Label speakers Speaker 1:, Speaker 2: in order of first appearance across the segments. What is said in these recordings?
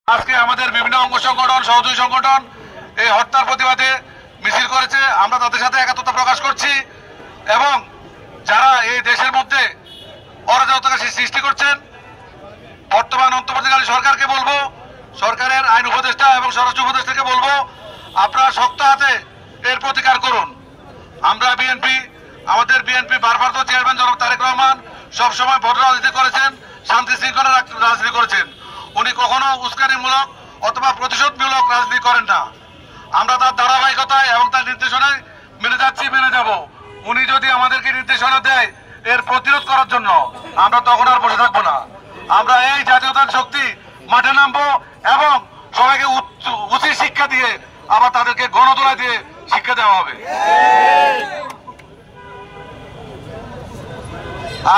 Speaker 1: আজকে আমাদের বিভিন্ন অঙ্গ সংগঠন সহযোগী সংগঠন এই হত্যার প্রতিবাদে মিছিল করেছে। আমরা তাদের সাথে একাত্মতা প্রকাশ করছি এবং যারা এই দেশের মধ্যে অরাজকতা সৃষ্টি করছেন বর্তমান অন্তর্বর্তীকালীন সরকারকে বলবো, সরকারের আইন উপদেষ্টা এবং স্বরাষ্ট্র উপদেষ্টাকে বলবো, আপনারা শক্ত হাতে এর প্রতিকার করুন। আমরা আমাদের বিএনপি ভারপ্রাপ্ত চেয়ারম্যান জনাব তারেক রহমান সবসময় ভোট রাজনীতি করেছেন, শান্তি শৃঙ্খলা রাজনীতি করেছেন। উনি কখনো উস্কানিমূলক অথবা প্রতিশোধমূলক রাজনীতি করেন না। আমরা তার ধারাবাহিকতায় এবং তার নির্দেশনায় মেনে যাচ্ছি, মেনে যাব। উনি যদি আমাদেরকে নির্দেশনা দেয় এর প্রতিরোধ করার জন্য, আমরা তখন আর বসে থাকবো না। আমরা এই জাতীয়তার শক্তি মাঠে নামবো এবং সবাইকে উচিত শিক্ষা দিয়ে আবার তাদেরকে গণতোলা দিয়ে শিক্ষা দেওয়া হবে।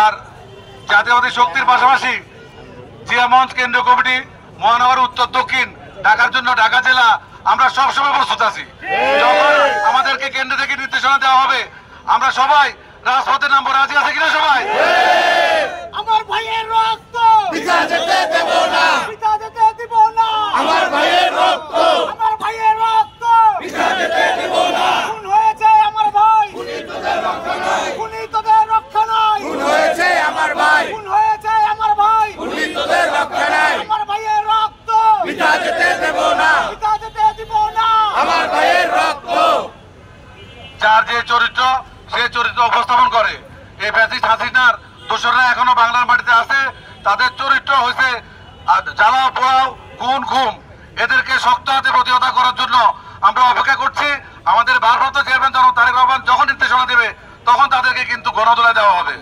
Speaker 1: আর জাতীয়তাবাদী শক্তির পাশাপাশি জিয়া মঞ্চ কেন্দ্রীয় কমিটি মহানগর উত্তর দক্ষিণ ঢাকার জন্য ঢাকা জেলা আমরা সবসময় প্রস্তুত আছি। যখন আমাদেরকে কেন্দ্র থেকে নির্দেশনা দেওয়া হবে আমরা সবাই রাজপথে নামবো। রাজি আছে কিনা সবাই?
Speaker 2: আমার ভাইয়ের রক্ত
Speaker 3: পিতা যেতে দেব না,
Speaker 2: পিতা যেতে দিব না।
Speaker 3: আমার ভাইয়ের রক্ত,
Speaker 2: আমার ভাইয়ের রক্ত
Speaker 3: পিতা যেতে দেব না।
Speaker 2: খুন হয়েছে আমার ভাই,
Speaker 3: খুনি তোদের রক্ষা নাই,
Speaker 2: খুনি তোদের রক্ষা নাই।
Speaker 3: খুন হয়েছে আমার ভাই,
Speaker 2: খুন হয়েছে আমার ভাই,
Speaker 3: খুনি তোদের রক্ষা নাই।
Speaker 2: আমার ভাইয়ের রক্ত
Speaker 3: পিতা যেতে দেব না,
Speaker 2: পিতা যেতে দিব না।
Speaker 3: আমার ভাইয়ের রক্ত।
Speaker 1: যার যে চরিত্র সে চরিত্র উপস্থাপন করে এই ফ্যাসিস্ট হাসিনার দোসররা এখনো বাংলার মাটিতে আছে। তাদের চরিত্র হয়েছে জ্বালাও পোড়াও খুন ঘুম। এদেরকে শক্ত হাতে প্রতিহত করার জন্য আমরা অপেক্ষা করছি। আমাদের ভারপ্রাপ্ত চেয়ারম্যান জনাব তারেক রহমান যখন নির্দেশনা দেবে তখন তাদেরকে কিন্তু গণদোলায় দেওয়া হবে।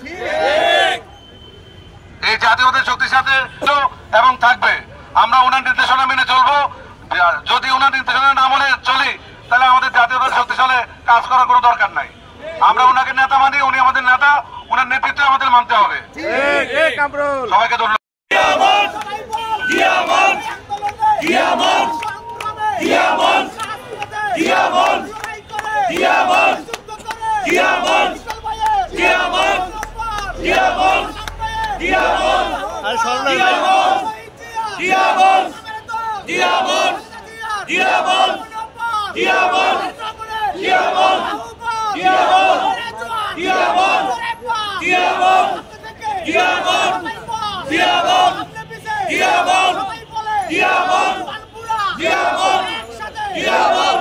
Speaker 1: এই জাতীয়তাবাদী শক্তির সাথে এবং থাকবে। আমরা ওনার নির্দেশনা মেনে চলবো। যদি ওনার নির্দেশনা না মনে চলি তাহলে আমাদের জাতীয়তাবাদী শক্তির সাথে কাজ করার কোনো দরকার নাই। আমরা ওনাকে নেতা মানি, উনি আমাদের নেতা, ওনার নেতৃত্ব আমাদের মানতে হবে। সবাইকে ধন্যবাদ।
Speaker 3: Diamond!